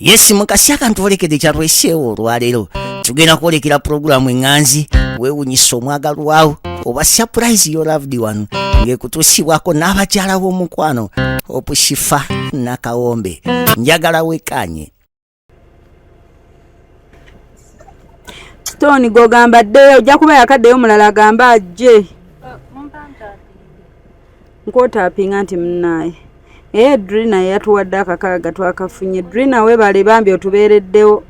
Yes mukasi akantuolekede kyatweseewo olwaleero tugenda kwolekera pulogulaamu eŋŋanzi weewunyisa omwagalwawo oba surprise your loved one ng'ekutuusibwako n'abakyala b'omukwano Opushifa Nakawombe. Njagala wekanye Stone gogamba ddeyo ojja kuba yakaddeyo omulala agamba ajje nkotaapinga nti munnaye Drina yatuwadde akakaaga twakafunye. Drina webale bambi otubeereddewo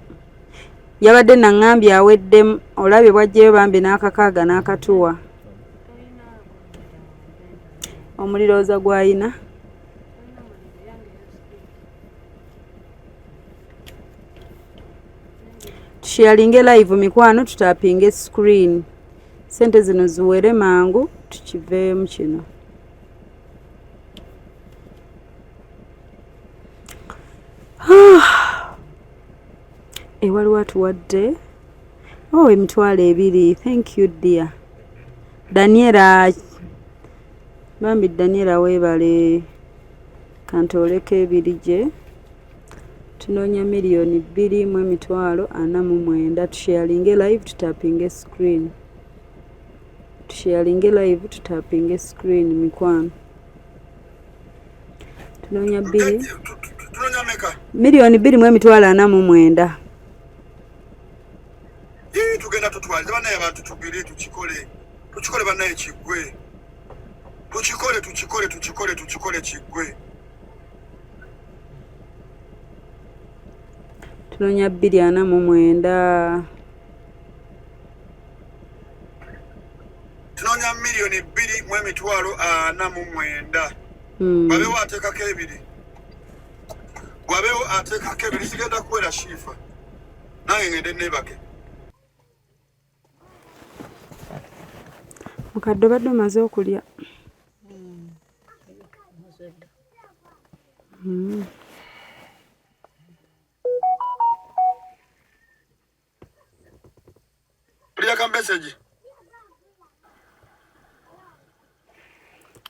yabadde naŋŋambye aweddemu olabye bwajjeyo bambi n'akakaaga n'akatuwa omulirooza gw'ayina tusharinge live mikwano tutapinge screen sente zino ziwere mangu tukiveemu kino. Waliwo atuwadde emitwalo 2. Thank you dear Daniela bambi Daniela webale kantoleka 2 gye tunoonya $2,049,000 tusharinge live tutapinge screen mikwano tunoonya $2,049,000 tugenda tutwalize banaye abantu tugire tukikole banaye kiggwe tukikole kiggwe tunoonya $2,049,000 tunoonya $2,049,000 wabeewo ateekako 2 sigenda kuwera shifa nange ngende neebake mukadde badde omaze okulya Uliaka message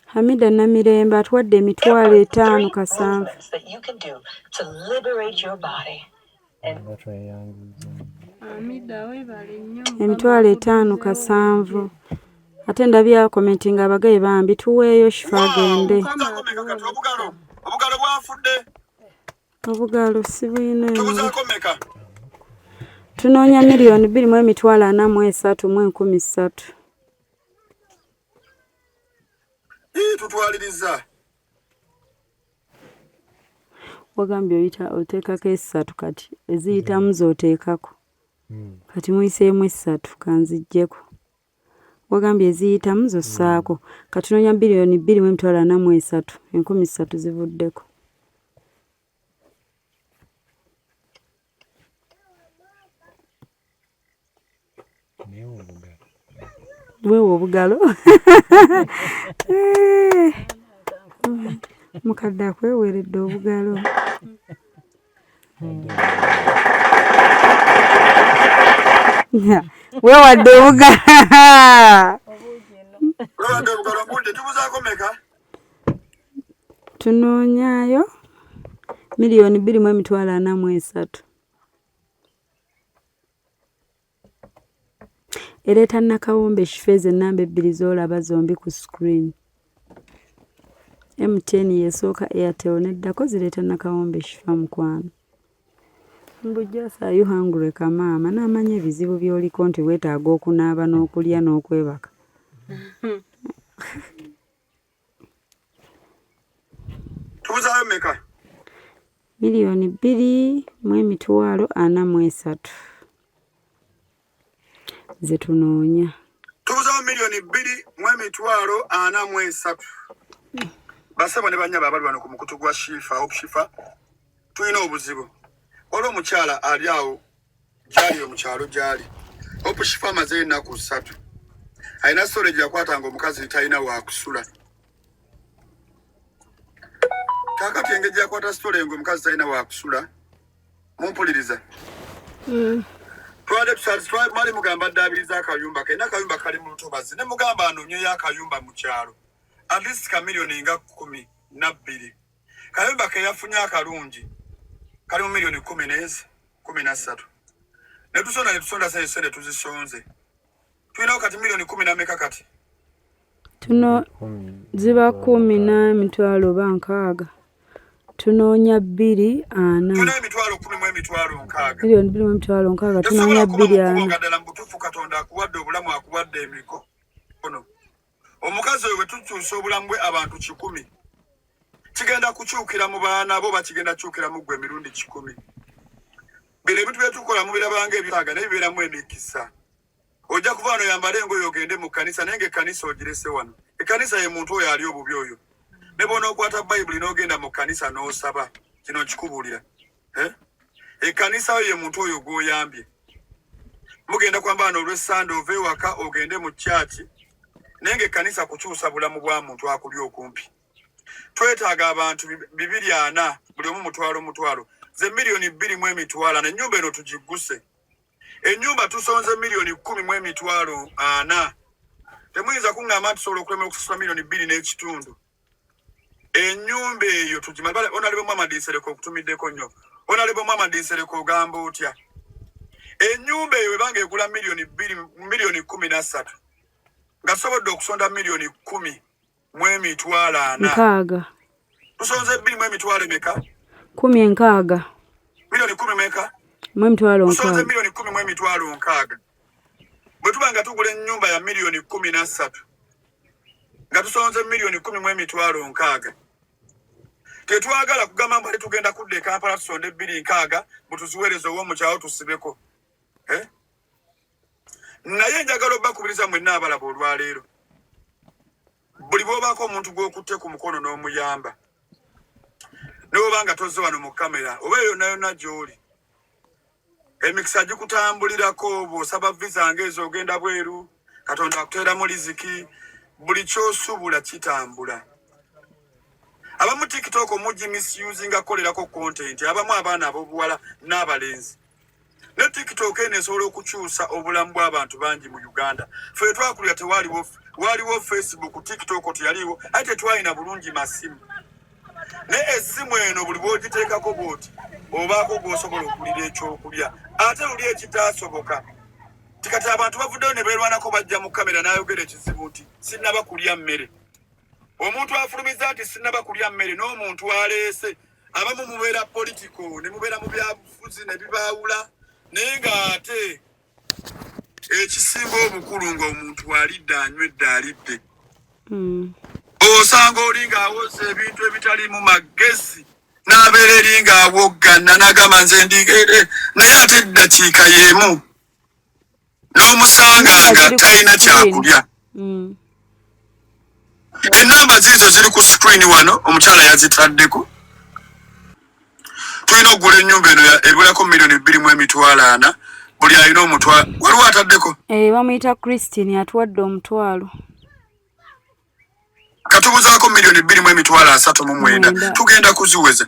Hamida Namirembe atuwadde $5,000 kasanvu. $5,000 kasanvu. Ate ndabya commenting abagaye bambi tuweeyo shifa agende. Obugalo bwafudde. Obugalo si bwine. Tubuzaako meka. Tunoonya $2,043,013. Tutwaliriza. Wagambye oyita oteekako 3 kati eziyitamu z'oteekako. Kati muyiseemu 3 kanzijjeko. Wagambye eziyitamu zossaako. Kati tunoonya $2,043,000 $13,000 zivuddeko. Weewo obugalo. Mukadde akweweeredde obugalo. Weewadde obugalo. Tunoonyaayo $2,043,000. Ereeta Nakawombe Shifeeze ennamba 2 z'olaba zombi ku screen. MTN yesooka Airtel neddako zireeta Nakawombe Shifa mukwano. Mbujjasa are you hungry kamaama n'amanya ebizibu by'oliko nti weetaaga okunaaba n'okulya n'okwebaka. Tubuzaayo meka? $2,043,000 zetunoonya. Tubuzaayo $2,043,000. Basaba ne banyaba abali bano ku mukutu gwa Shifa Opushifa tulina obuzibu. Olwo omukyala ali awo gyali omukyalo gyali. Opushifa amaze ennaku 3. Alina storage yakwatanga omukazi talina waakusula. Kakati engeri yakwata storage omukazi talina waakusula. Mumpuliriza. Twali mali mugamba ddaabiriza akayumba ke n'akayumba kali mu lutobazi ne mugamba anoonyeyo akayumba mu kyalo. At least $1,000,000 nga 12. Kayumba ke yafunye akalungi kali mu milioni 10 nezi 13 ne tusonda sente tuzisonze tulina kati milioni 10 na meka kati tuno ziba 10,000 bankaaga tunoonya 2 ana tuna emitwalo 10 mu emitwalo nkaaga milioni 2 mu emitwalo nkaaga tunoonya 2 ana ngadala mbutufu katonda akuwadde obulamu akuwadde emiko ono omukazi oyo tukyusa obulamu bwe abantu 100 kigenda kukyukira mu baana bo bakigenda kyukira mu gwe emirundi 100 bile bitu byetukola mu birabanga ebyaga ne biberamu emikisa ojja kuva wano yambale engoye ogende mu kanisa nenge kanisa ogirese wano ekanisa ye muntu oyo ali obubi oyo ne bona okwata bayibuli n'ogenda mu kanisa n'osaba kino kikubulira ekanisa ye muntu oyo gwoyambye mugenda kwambana olw'essande ove waka ogende mu church nenge kanisa kukyusa bulamu bwa muntu akuli okumpi twetaaga abantu 240 buli omu mutwalo ze milioni 2 mu emitwalo na nyumba eno tugiguse enyumba tusonze milioni 10 mu emitwalo ana temuyinza kungamba tusobola okulemera okusasula milioni 2 n'ekitundu enyumba eyo tugimala onalebe mama dinsereko okutumiddeko nnyo onalebe mama dinsereko ogamba otya enyumba eyo ebanga egula milioni 13 nga tusobodde okusonda milioni 10 mu emitwalo ana nkaaga tusonze 2 mu emitwalo emeka 10 nkaaga milioni 10 meka mu emitwalo tusonze nkaaga milioni 10 mu emitwalo nkaaga bwe tuba nga tugula ennyumba ya milioni 13 nga tusonze milioni 10 mu emitwalo nkaaga tetwagala kugamba mbali tugenda kudde Kampala tusonde 2 nkaaga butuziweereze ow'omukyawo tusibeko naye njagala obbakubiriza mwenna abalaba olwaleero buli bw'obaako omuntu gw'okutte ku mukono n'omuyamba n'oba nga tozze wano mu kamera oba yonna yonna gy'oli emikisa gikutambulirako bw'osaba visa ng'ezo ogenda bweru katonda akuteeramu liziki buli ky'osubula kitambula abamu TikTok omugi misusing akolerako content abamu abaana ab'obuwala n'abalenzi ne TikTok eno esobola okukyusa obulamu bw'abantu bangi mu Uganda ffe twakulira waliwo Facebook TikTok teyaliwo ate tetwalina bulungi masimu ne essimu eno buli bw'ogiteekako bw'oti obaako gw'osobola okulira ekyokulya ate luli ekitaasoboka tikati abantu bavuddeyo ne beerwanako bajja mu kamera n'ayogera ekizibu nti sinnaba kulya mmere omuntu afulumiza nti sinnaba kulya mmere n'omuntu aleese abamu mubeera politiko ne mubeera mu byabufuzi ne bibaawula naye ng'ate ekisinga obukulu ng'omuntu alidde anywedde alidde osanga oli ng'awoza ebintu ebitali mu magezi n'abeera eri ng'awoggana n'agamba nze ndigere naye ate eddakiika y'emu n'omusanga nga talina kyakulya enamba ziizo ziri ku screen wano omukyala yazitaddeko tulina okugula ennyumba eno ewerako milioni 2 mu emitwalo 4 buli alina omutwalo waliwo ataddeko bamuyita Christine atuwadde omutwalo katubuzaako milioni 2 mu emitwalo 39 tugenda kuziweza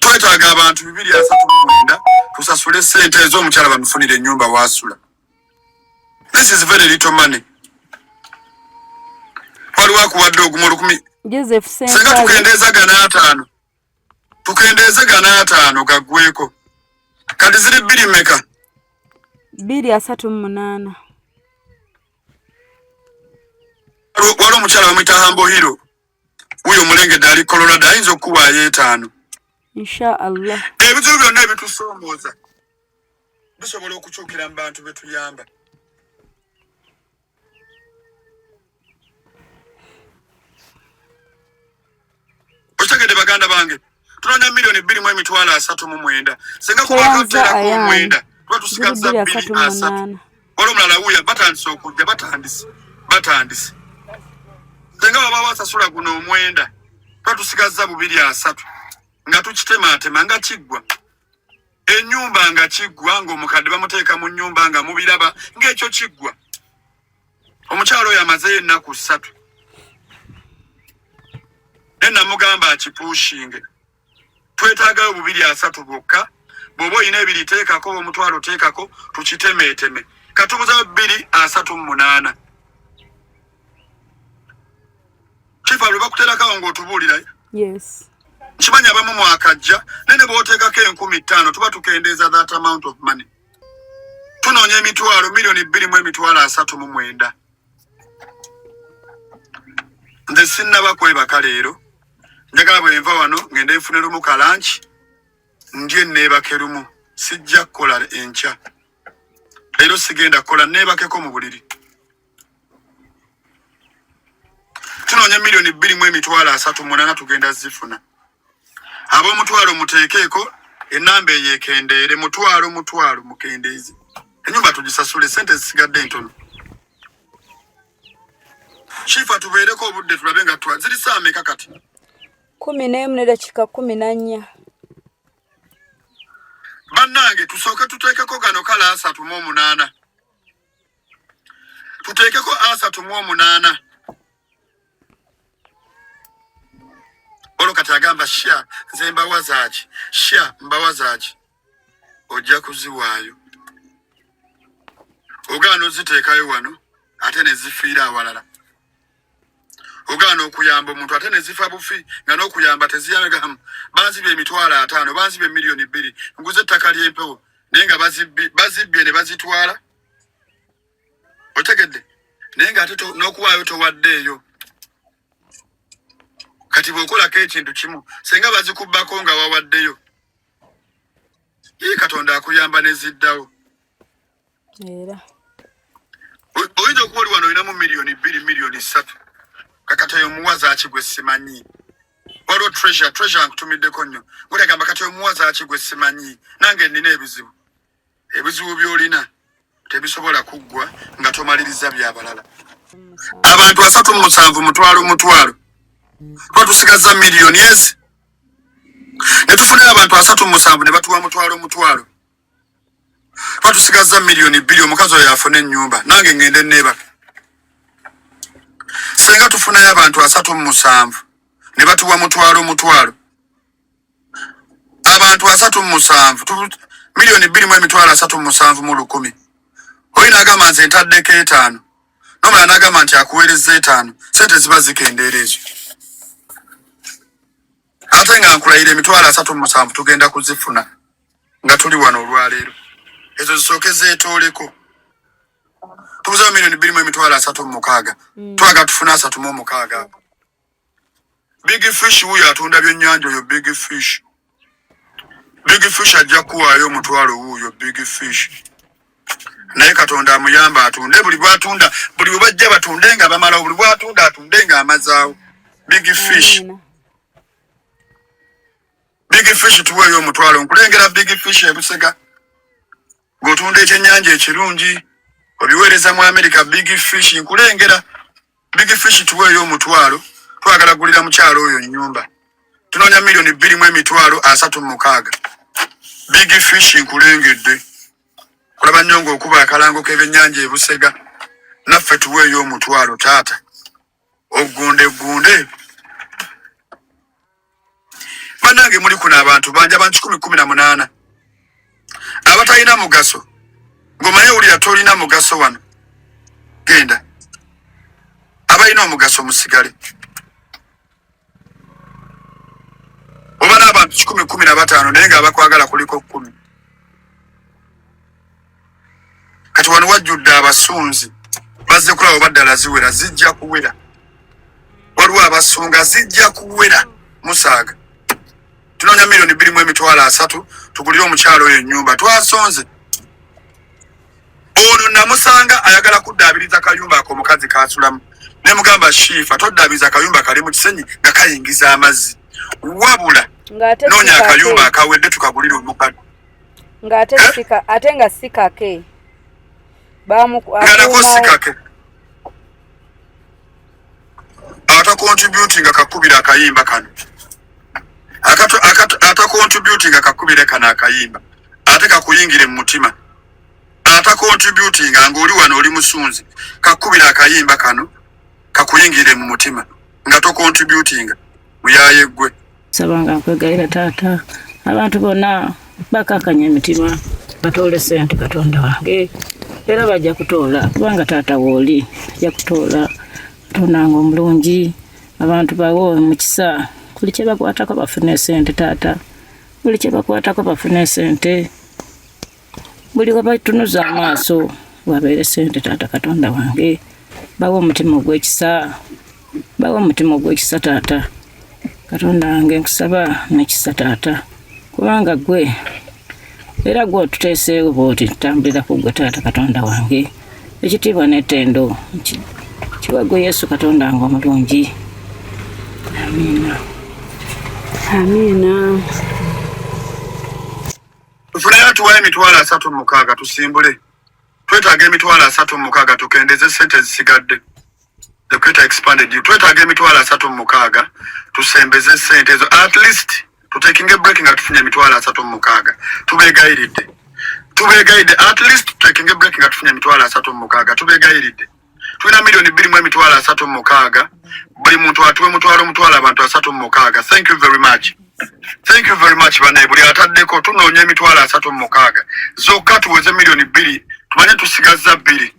twetaaga abantu 239 tusasule sente ez'omukyala bamufunire ennyumba wasula this is very little money waliwo akuwadde ogumu 10 Joseph senga tukendeeze gana 5 gaggweko kati ziri 2 meka 238 waliwo omukyala bamuyita Hambo Hero wuyo omulengedde ali Colorado ayinza okuwaayo 5 inshallah ebizibu byonna ebitusoomooza bisobola okukyukira mu bantu betuyamba okitegedde baganda bange tunoonya milioni 2 mu emitwalo 39 senga kubakateerako 9 tuba tusigaza 2 waliwo omulala wuya batandise okujja batandise senga baba basasula guno 9 tuba tusigaza 2 nga tukitematema nga kiggwa ennyumba nga kiggwa ng'omukadde bamuteeka mu nnyumba nga mubiraba ng'ekyo kiggwa omukyalo oyo amazeyo ennaku 3 namugamba akipuushinge twetaagayo 2 bwokka bw'oba olina 2 teekako omutwalo teekako tukitemeeteme katubuzayo 238 kifa lwe bakuteerakawo ng'otubuulirayo yes Nchimanya abamu mwakajja nene booteekako 15,000 tuba tukendeeza that amount of money. Tunoonya emitwalo milioni 2.39. Nze sinnaba kwebaka leero. Njagala bwe nva wano ngende nfune lumu ka lunch ndye neebake lumu. Sijja kukola enkya. Leero sigenda kukola neebakeko mu buliri. Tunoonya milioni 2.38 tugenda zifuna. Ab'omutwalo muteekeeko ennamba eyeekendeere mutwalo mukendeezi. Ennyumba tugisasule sente zisigadde ntono. Chifa tubeereko obudde tulabe nga ziri saa meka kati? 11:14. Bannange tusooke tuteekeko gano kala 38. Tuteekeko 38. Olokati agamba sha nze mbawazaaki. Sha mbawazaaki. Ojja kuziwaayo. Ogaana oziteekayo wano ate ne zifiira awalala. Ogaana okuyamba omuntu ate ne zifa bufi nga n'okuyamba teziyamega banzibye emitwalo 5 banzibye milioni 2 nguze ettaka ly'empewo naye nga bazibbye ne bazitwala. Otegedde naye nga ate n'okuwaayo towaddeeyo. Kati bw'okolako ekintu kimu senga bazikubbako nga wawaddeyo. Ye Katonda akuyamba ne ziddawo. Era oyinza okuba oli wano olinamu milioni 2 milioni 3 kakati oyo muwazaaki gwe simanyi. Waliwo treasure nkutumiddeko nnyo ng'ogamba kati oyo muwazaaki gwe simanyi nange nina ebizibu by'olina tebisobola kuggwa nga tomaliriza by'abalala. Abantu 37 mutwalo twatusigaza miliyoni ezi ne tufunira abantu 37 ne batuwa mutwalo twatusigaza milioni 2 omukazi oyo afune ennyumba nange ngende neebaka. Senga tufunayo abantu 37 ne batuwa mutwalo abantu 37 milioni 2.37 mu 1000. Oyina agamba nze ntaddeko 5 nomala n'agamba nti akuweereza 5 sente ziba zikendeera ezo. Ate nga nkulayira emitwalo 37 tugenda kuzifuna nga tuli wano olwaleero. Ezo zisooke zeetooleko. Tubuza milioni 2.36 twaga tufuna 36. Big Fish huyo atunda byennyanja oyo Big Fish. Big Fish ajja kuwaayo omutwalo huyo Big Fish. Naye Katonda amuyamba atunde buli bw'atunda buli bwe bajja batunde nga bamala buli bw'atunda atunde nga amazaawo. Big Fish. Big Fish tuweeyo omutwalo nkulengera Big Fish ebusega. Gotunda ekyennyanja ekirungi obiweereza mu America. Big Fish nkulengera Big Fish tuweeyo omutwalo twagala gulira mukyalo oyo nnyumba. Tunoonya milioni 2.36. Big Fish nkulengedde. Kulaba nnyo ng'okuba akalango k'ebyennyanja ebusega naffe tuweeyo omutwalo taata. Ogunde. Bannange muli kuno abantu bangi abantu 18 abatalina mugaso. Ng'omanye wulira tolina mugaso wano. Genda. Abalina omugaso musigale. Oba n'abantu 15 naye nga abakwagala kuliko 10. Kati wano wajjudde abasunzi bazze kulaba baddala ziwera zijja kuwera. Waliwo abasunga zijja kuwera musaaga. Tunoonya milioni 2.3 tugulire omukyalo oyo ennyumba twasonze. Ono namusanga ayagala kuddaabiriza kayumba ako omukazi kaasulamu. Ne mugamba Shifa toddaabiriza kayumba kali mu kisenyi nga kayingiza amazzi. Wabula noonya akayumba akawedde tukagulire omukadde. Ate nga sikake. Nako sikake. Atakontributinga kakubira akayimba kano. Atakontributinga kakubire kana akayimba. Ate kakuyingire mu mutima. Atakontributinga ng'oli wano oli musunzi. Kakubira akayimba kano kakuyingire mu mutima. Nga tokontributinga muyaye gwe. Sabanga nkwegaira taata abantu bonna bakakanya emitima batoole sente Katonda wange era bajja kutoola kubanga taata wooli ajja kutoola tonanga omulungi abantu bawo mukisa buli kye bakwatako bafune sente taata buli kye bakwatako bafune sente buli wabatunuza amaaso wabeere sente taata Katonda wange bawa omutima ogw'ekisa taata Katonda wange nkusaba n'ekisa taata kubanga gwe era gwe otuteeseewo bw'oti tutambulira ku gwe taata Katonda wange ekitiibwa n'ettendo kiwa gwe Yesu Katonda wange omulungi. Amiina. Amiina. Tufunayo tuwayo emitwalo 36 tusimbule. Twetaaga emitwalo 36 tukendeze sente zisigadde. The creator expanded you. Twetaaga emitwalo 36 tusembeze sente ezo at least tutakinge breaking atufunye emitwalo 36 tubegayiridde at least tutakinge breaking atufunye emitwalo 36 tubegayiridde. Tulina milioni 2 mu emitwalo 36 buli muntu atuwe mutwalo abantu 36. Thank you very much. Thank you very much bane buli ataddeko tunoonya emitwalo 36 zokka tuweze milioni 2 tumanye tusigaza 2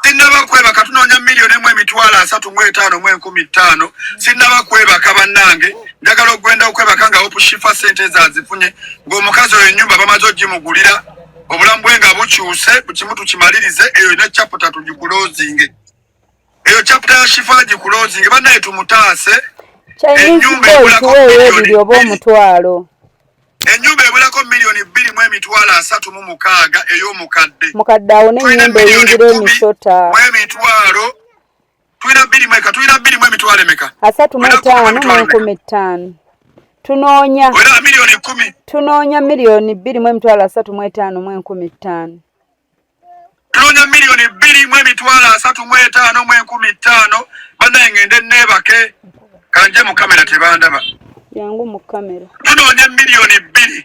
sinaba kwebaka tunoonya milioni 1 emitwalo 35 mu 15 sinaba kwebaka bannange njagala ogwenda okwebaka nga opushifa sente zazifunye ng'omukazi oyo ennyumba bamaze ogimugulira obulamu bwe nga bukyuse bukimu tukimalirize eyo ne chapter tugikulozinge eyo chapter ya shifa gikulozinge bannaye tumutaase ennyumba ebuli oba omutwalo ennyumba ebulako milioni 2 mu emitwalo 36 ey'omukadde awo n'ennyumba eyingira emisota mu emitwalo tulina 2 mu emitwalo emeka 35,15 tunoonya wera milioni 10 tunoonya milioni 2 mu emitwalo 35,15 tunoonya milioni 2 mu emitwalo 35,15 bannaye ngende neebake kanje mu kamera tebandaba yangu mu kamera tunoonya milioni 2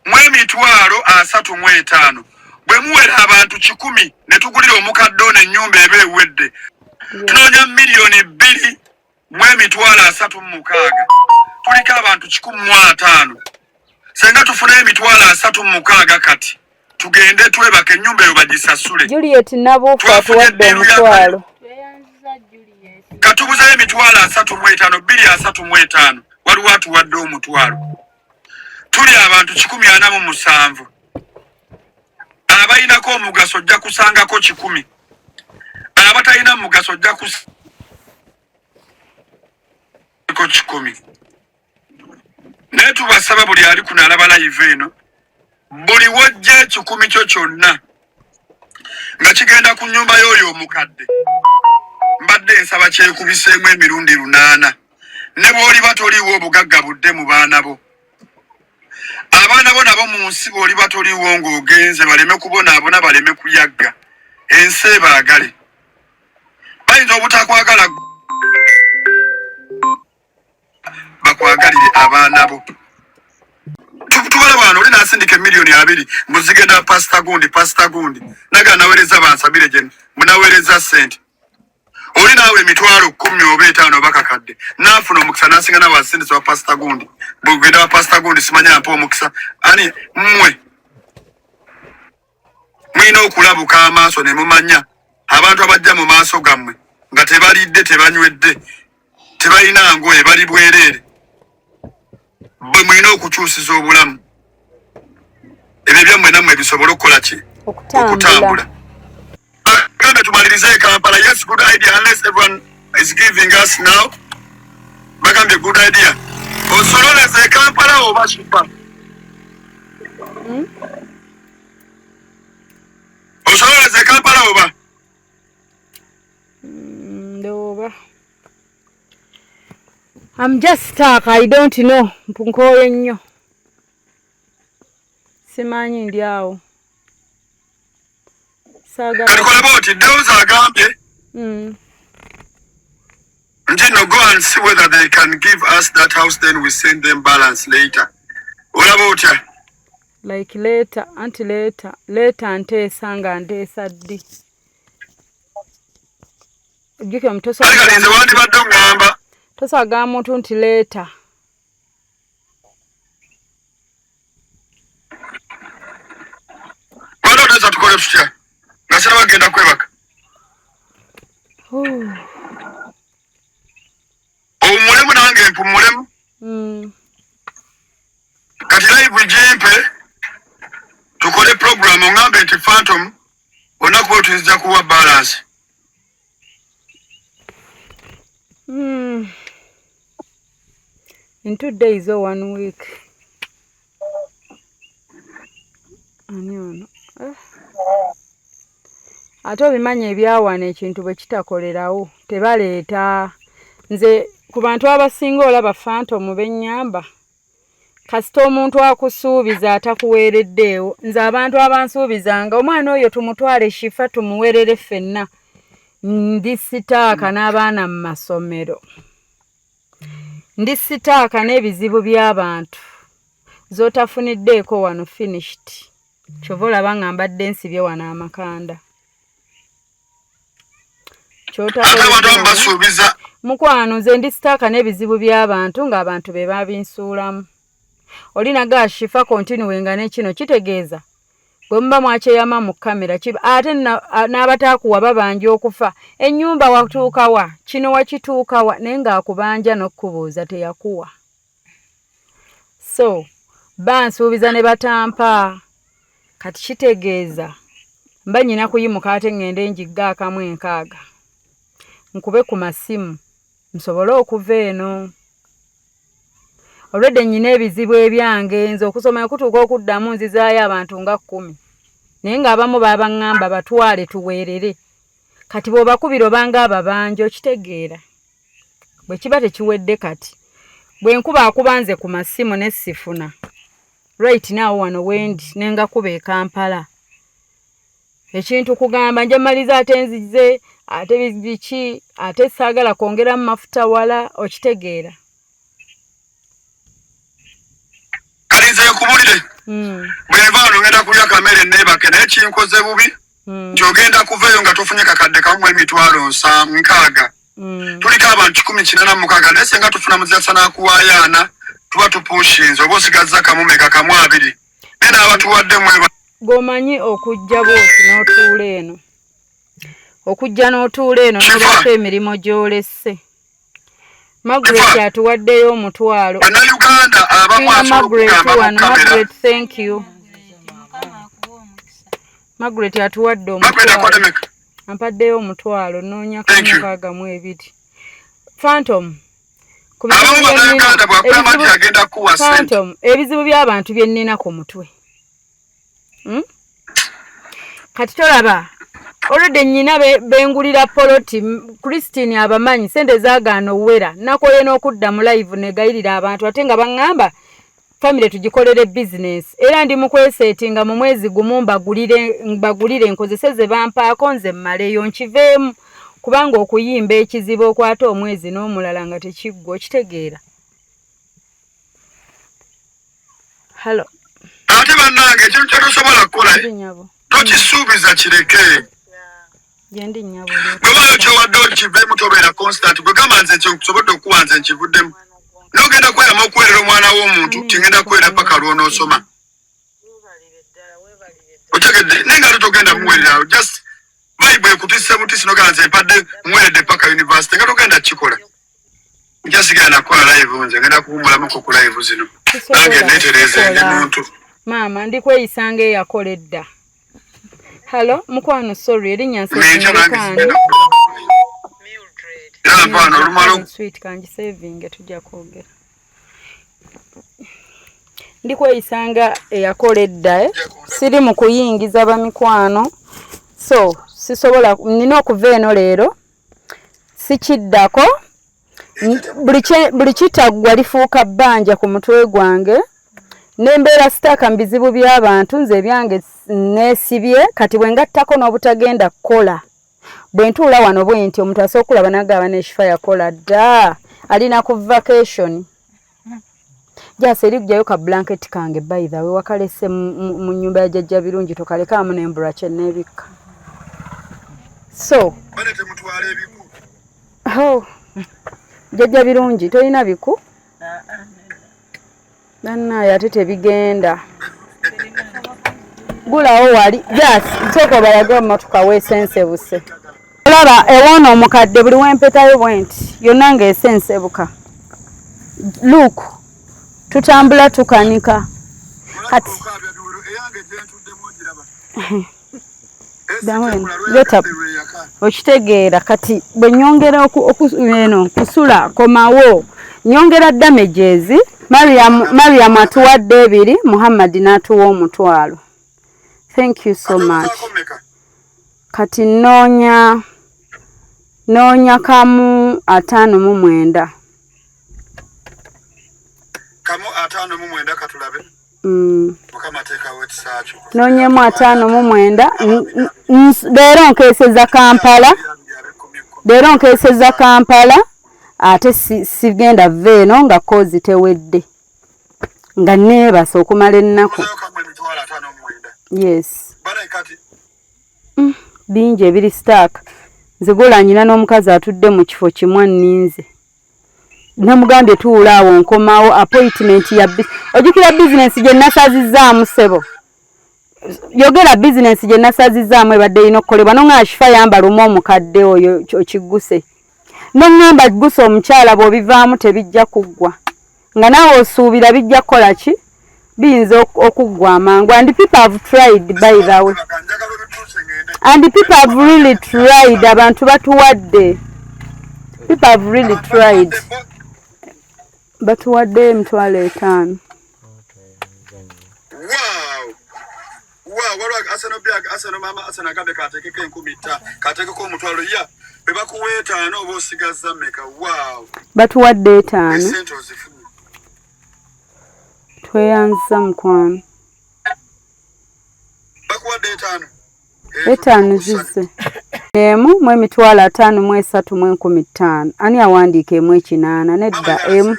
mu emitwalo 35 bwe muwera abantu 10 ne tugulira omukadde ono ennyumba eba ewedde tunoonya milioni 2 mu emitwalo 36 tuliko abantu 15 senga tufune emitwalo 36 kati tugende twebaka ennyumba eyo bagisasule. Juliet nabuufu atuwadde omutwalo katubuzayo emitwalo 35 235 waliwo atuwadde omutwalo tuli abantu 147 abayinako omugaso ojja kusangako 10 abatalina mugaso ojja kusangako 10 naye tubasaba buli ali kuno alaba live eno buli wojja 10 kyo kyonna nga kigenda ku nnyumba y'oyo omukadde mbadde nsaba kyekubiseemu emirundi 8 ne bw'oliba toliiwo obugagga budde mu baana bo abaana bo nabo mu nsi bw'oliba toliiwo ng'ogenze baleme kubonaabona baleme kuyagga ensi ebaagale bayinza obutakwagala bakwagalire abaana bo tubala bano oli nasindika milioni 2 muzigenda pastor gundi naga nawereza bansabire je munawereza sente oli nawe emitwalo 10 oba 5 bakakadde nafuna omukisa nasinga na wasindisa wa pastor gundi bugenda wa pastor gundi simanya mpo omukisa ani mmwe mwina okulabuka amaaso ne mumanya abantu abajja mu maaso gammwe nga tebalidde tebanywedde tebalina ngoye bali bwereere bwe mwina okukyusiza obulamu ebyo byammwe nammwe bisobola okukola ki okutambula gambe tumalirize Kampala. Yes, good idea unless everyone is giving us now bagambye good idea osololeze Kampala oba shifa osololeze Kampala oba ndoba I'm just stuck. I don't know. Mpunkoye nnyo. Simanyi ndi awo. Saga. Kalikola boti those agambye. No, go and see whether they can give us that house, then we send them balance later. What about you? Like later, anti later. Later ntesa nga ntesa ddi. Ujike mtoso. Alikalize wandi badde ngamba. Tosaga muntu nti later. Wano oteza tukole tutya? Nasira bagenda kwebaka. Omulemu nange mpumulemu. kati live jimpe tukole program ongambe nti Phantom onakuwa tuzija kuwa balance. In 2 days or 1 week. Ate obimanya ebyawana ekintu bwe kitakolerawo tebaleeta. Nze ku bantu abasinga olaba Phantom bennyamba kasita omuntu akusuubiza atakuweereddeewo. Nze abantu abansuubizanga omwana oyo tumutwale Shifa tumuweerere ffenna ndi sitaaka n'abaana mu masomero, ndi sitaaka n'ebizibu by'abantu z'otafuniddeeko wano finished. Kyova olaba nga mbadde nsibye wano amakanda. Mukwano nze ndi sitaaka n'ebizibu by'abantu ng'abantu be babinsuulamu. Olina ga Shifa kontinuwenga n'ekino kitegeeza bwe muba mwakyeyama mu kamera ate n'abataakuwa babanja okufa. Ennyumba watuuka wa kino wakituuka wa naye ng'akubanja n'okkubuuza teyakuwa. So bansuubiza ne batampa kati kitegeeza mba nyina kuyimuka ate ngende njigga akamu 6 nkube ku masimu nsobole okuva eno. Olwedde nyina ebizibu ebyange nze okusoma okutuuka okuddamu nzizaayo abantu nga 10 naye ng'abamu babaŋŋamba batwale tuweerere. Kati bw'obakubira obanga ababanja okitegeera bwe kiba tekiwedde. Kati bwe nkuba akuba nze ku masimu ne sifuna right now wano wendi nenga kuba e Kampala ekintu kugamba njamaliza ate nzize ate biki ate saagala kwongera mu mafuta wala okitegeera. Kalize kubulire bweva ngenda kulya kamere nebake naye kinkoze bubi kyogenda kuveyo nga tofunye kakadde kamwe emitwalo 6 tuliko abantu 186 naye senga tufuna muzasa nakuwayana tuba tupushinze oba osigaza kamumeka kamu 2 nena abatuwadde mweba gomanyi okujja bwoti n'otuula eno okujja n'otuula eno n'obaako emirimu gy'olesse. Margaret atuwaddeyo omutwalo. Bannayuganda abamu asobola Margaret, thank you. Margaret atuwadde omutwalo. Ampaddeyo omutwalo noonya kamukaaga mu 2. Phantom. Phantom, ebizibu by'abantu bye nnina ku mutwe. Kati tolaba olwedde nnyina bengulira poloti Christine abamanyi sente zaagaana owera nakoye n'okudda mu live negayirira abantu ate nga baŋŋamba family tugikolere business era ndi mu kweseetinga mu mwezi gumu mbagulire nkozese ze bampaako nze mmaleyo nkiveemu kubanga okuyimba ekizibu okwata omwezi n'omulala nga tekiggwa okitegeera. Hello. Ate bannange ekintu kyetusobola kukola tokisuubiza kireke. Yendi nyabo. Bwe kyowadde okiveemu tobeera constant bwe gamba nze nsobodde okuwa nze nkivuddemu. Nogenda kweramu okuweerera omwana w'omuntu tingenda kuweera paka lw'onoosoma. Otegedde naye nga togenda muweererawo just vibe ekutisse butisi nogamba nze mpadde muweeredde paka university nga togenda kikola. Njasigenda kukola live nze ngenda kuwumulamuko ku live zino. Nange neetereze ndi muntu. Maama ndikweyisanga eyakola edda. Hello, mukwano sorry erinnya nseekandi. Sweet kanji saving tujja kwogera. Ndikweyisanga eyakola edda siri mu kuyingiza bamikwano. So sisobola nina okuva eno leero sikiddako buli kitaggwa lifuuka bbanja ku mutwe gwange. Nembeera sitaaka mbizibu by'abantu nze ebyange neesibye kati bwe ngattako n'obutagenda kukola bwe ntuula wano bwe nti omuntu asobola okulaba n'agamba ne Shifa yakola dda alina ku vacation jasa eri kujjayo ka blanket kange by the way wakalese mu nnyumba ya jjajja birungi tokalekaamu n'embula kye neebikka so jjajja birungi tolina biku Nannaye ate tebigenda. Gulawo wali. Yes, nsooka balaga mmotoka weesensebuse. Olaba ewoona omukadde buli wempetayo bwenti yonna ng'esensebuka. Look, tutambula tukanika. kati okitegeera kati bwe nyongera eno kusula komawo nyongera damages Mariam atuwadde 2 Muhammad n'atuwa 1,000. Thank you so much. Kati noonya kamu 59 kamu 59 katulabe mukama teka wetisaacho noonyemu 59 leero nkeeseza Kampala ate sigenda veeno nga kozi tewedde nga neebasa okumala ennaku. Yes bingi ebiri stack nzigula nyina n'omukazi atudde mu kifo kimu nninze namugambye tuula awo nkomawo appointment ya ojukira business gye nasazizaamu ssebo yogera business gye nasazizaamu ebadde ino okukolebwa nonga Shifa yambala omukadde oyo okiguse nongamba gusa omukyala bw'obivaamu tebijja kuggwa nga naawe osuubira bijja kukola ki biyinza okuggwa amangu and people have tried by the way and people have really tried abantu batuwadde people have really tried batuwadde 5,000. Wow, asano mama asana gabe katekeke 10,000 katekeko 1,000 ya beba kuweta no bosigaza meka. Wow, batuwadde 5 tweyanza mukwano bakuwadde 5 zisse emu mu 5,315 ani awandiika emu 8 nedda emu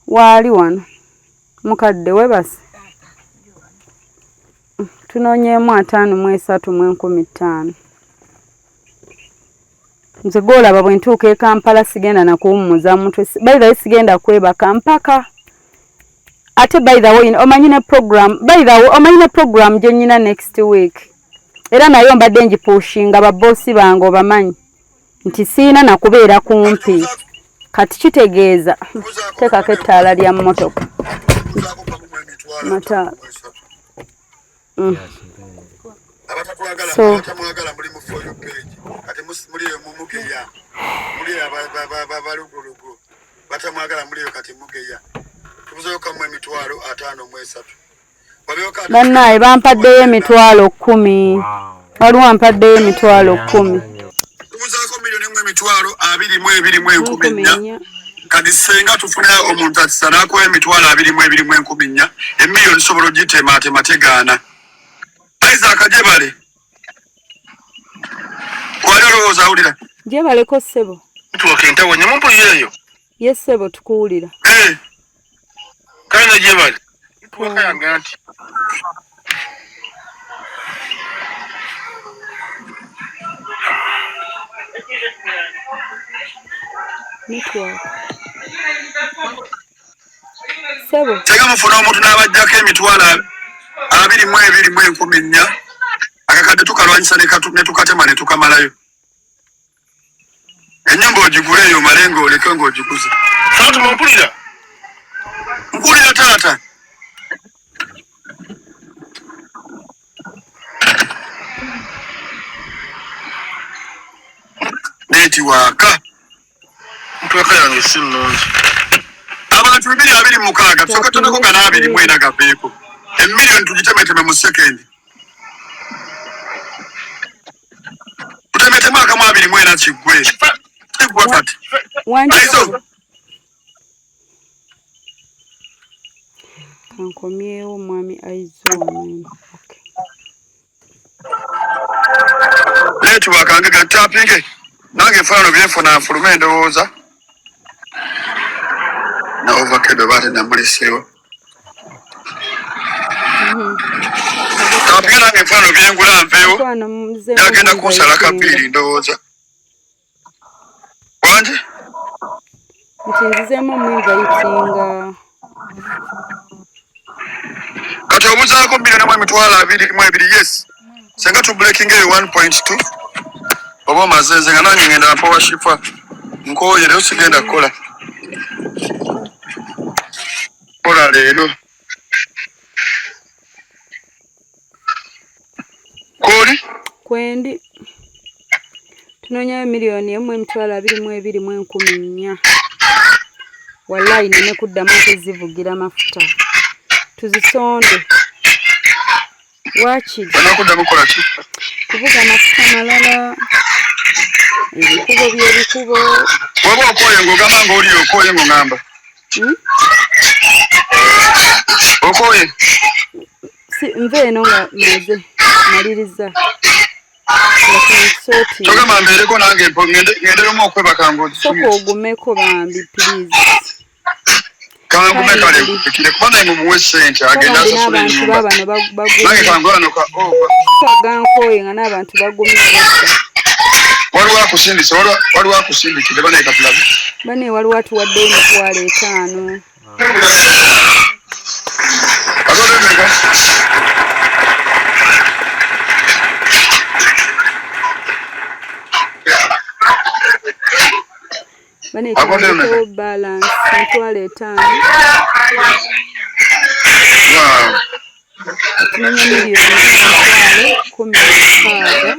waali wano mukadde webase tunoonyeemu 5,315 nze gwolaba bwe ntuuka e Kampala sigenda nakuwummuza mutwe by the way sigenda kwebaka mpaka ate by the way omanyine program gye nnyina next week era nayo mbadde njipushinga babbosi bange obamanyi nti siina nakubeera kumpi kati kitegeeza teekako ettaala lya mmotoka mata so bannaye bampaddeyo 10,000 waliwo ampaddeyo 10,000 tumuzaako milioni 22,214 kati senga tufune omuntu atisanaako 22,214 emiliyoni sobola ogitemaatema tegaana. Isaac Jebale wali olowooza awulira Jebaleko ssebo tuwakentawo nyamumpo yeeyo ye ssebo tukuwulira kana Jebale tuwakayanga nti ssebo tega mufuna omuntu n'abajjako 22,214 akakadde tukalwanyisa ne tukatema ne tukamalayo. Ennyumba ogiguleeyo omale ng'oleke ng'ogiguze. Taata mumpulira? Mpulira taata. Netiwaaka. Ntwaka yange si nnungi. Abantu 226 tusooka tonako ga 2,4 gaveeko. Emiliyoni tugitemeteme mu sekendi. Tutemetemu akamu 2,4 kiggwe. Kiggwa kati. Aizo. Kankomyewo mwami Aizo. Netiwaaka ange gattapinge. Nange enfaanano byenfuna nfulume ndowooza. Na ovakado baate namuliseewo. Tapinga nange enfaanano byengula nveewo. Yagenda kunsala kapiiri ndowooza. Wanje? Nti nzizeemu mwinvayitinga. Kati obuzaako 2,220 yes. Senga tu breaking eyo 1.2. Oba mazenze nga nange ngenda mpowa Shifa. Nkoye leo sigenda kukola. Kola leero. kwendi tunoonya miliyoni 1,224,000 wallahi nene kuddamu okuzivugira amafuta tuzisonde wakiri kuvuga amafuta malala ebikubo byebikubo waba okoye ng'ogamba ng'oli okoye ng'ogamba okoye nve eno nga maze maliriza togamba mbeereko nange ngenderemu okwebaka soka ogumeko bambi please kangume kale kire kuba naye mumuwe ssente agenda asasula ennyumba nange kangolanoka gankoye nga n'abantu bagumira waliwo akusindikire banaye katulabe bane waliwo atuwadde 5,000 bane tuliko balance 5,000 tunanya miliyoni 16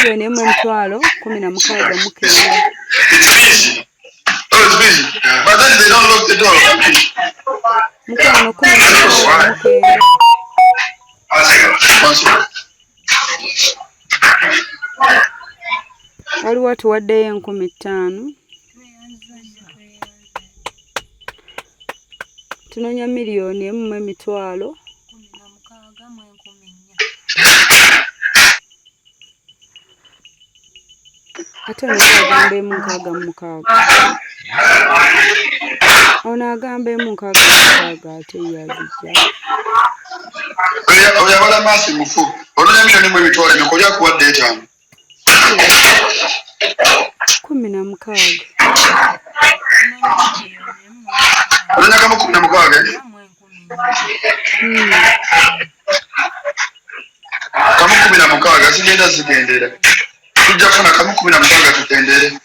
miliyoni 1,16,000 mukwano 16,000 waliwo atuwaddeyo 5,000 tunoonya miliyoni 1,000,000 ate agamba 16,000 ono agamba 16,000 ate yazijja oyabala maasi mufu onoonya miliyoni 1,000,000 nekolya akuwadde 5 16 olonyagamu 16 kamu 16 zigenda zigendera tujja kufuna kamu 16 tutendere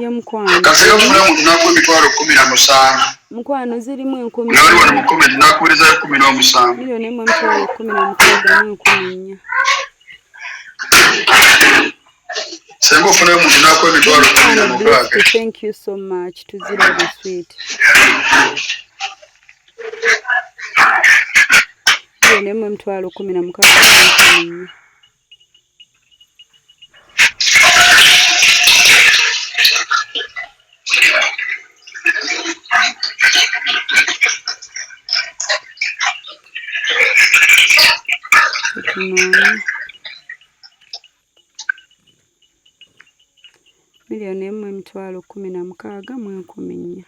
ye mukwano kasera ofuna omuntu nakuwa 17,000 mukwano zirimu 10 nawali wano mu komenti nakuwerezayo 17 miliyoni 1,16,000 senga ofunayo omuntu nakuwa 17,000 thank you so much to zero the sweet miliyoni 1,16,000 miliyoni 1,16,000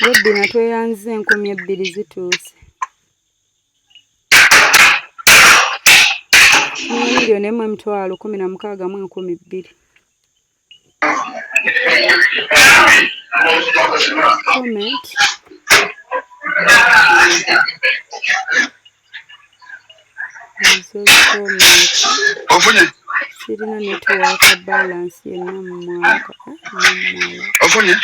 Weddi natweyanze 2,000 zituuse. Miliyoni 1,16,000. Comment. Ofunye? Sirina network balance yenna mu mwaka. Ofunye?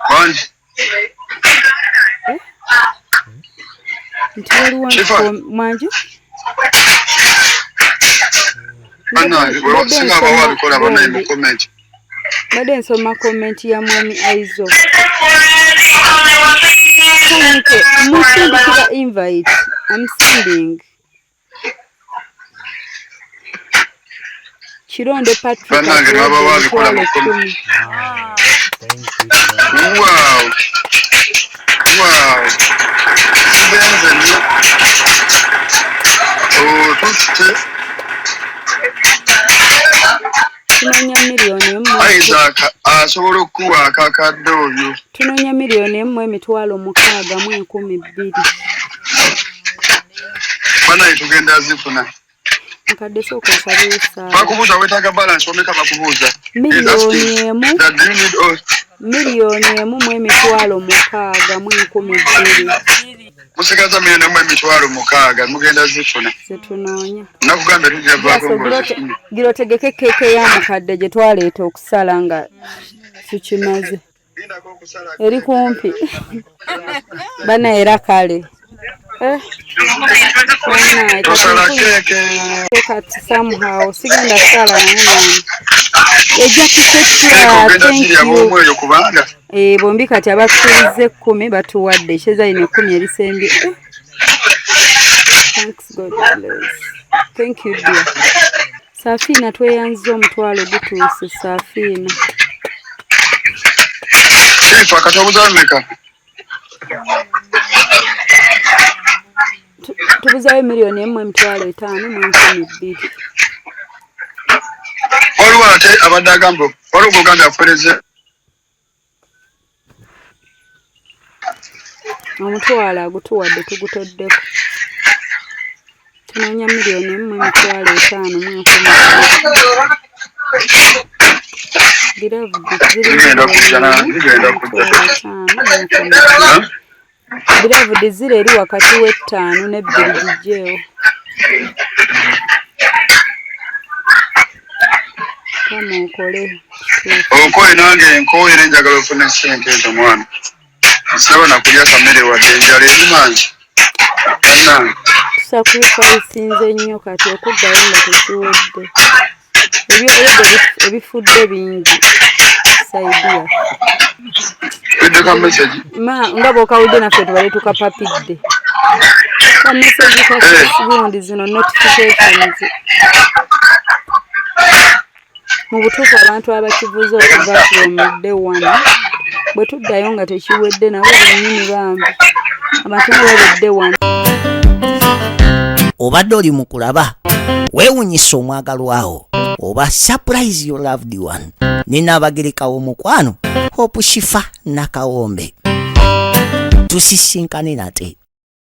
Wanji? Ntiwaliwo mwanju? Badde nsoma comment ya mwami Aizo. Kanke, musindikira invite. I'm sending. Chironde Patrick. Wow. Wow. Oh, tunoonya miliyoni Isaac asobola okuwa akakadde oyo. Tunoonya miliyoni 1,6,12,000. Banaye tugenda zifuna. nkadde sooka osabisa bakubuuza wetaaga balance omeka bakubuuza miliyoni emu mu emitwalo 6,12 musigaza miliyoni mu emitwalo 6 mugenda zifuna zetunoonya nakugambe tujavaako girotegeke keeke ya mukadde gye twaleeta okusala nga tukimaze eri kumpi bana era kale tosala keeke kati somehow sigenda kusala naye ejja kusetuomwoyo kubanga bombi kati abatulize 10 batuwadde ekyezalina 10 erisembye Thanks God bless. Thank you dear. Safina tweyanze omutwalo gutuuse Safina. Sifa katobuzameka. Tubuzayo miliyoni 1,5,12. Waliwo ate abadde agamba waliwo oganda afereze omutwalo agutuwadde tugutoddeko. Tunoonya miliyoni 1,5,12. Biravudi ziri eri wakati w'ettaano n'ebbiri gijjeewo. Kama okole okoye nange enkoye era njagala ofune ssente ezo mwana sibona kulya kamere wadde enjala ebimangi tusakulisinze nnyo kati okuddayo nga tekiwedde ebifudde bingi saidia nga bw'okawudde naffe tubale tukapapidde ka message kasigundi zino notifications mu butuufu abantu abakivuze okuva from day one bwe tuddayo nga tekiwedde nabo bennyini bambi abantu babedde one. Obadde oli mu kulaba weewunyisa omwagalwawo oba surprise your loved one nina abagerekawo mukwano Hope Shifa Nakawombe tusisinkane nate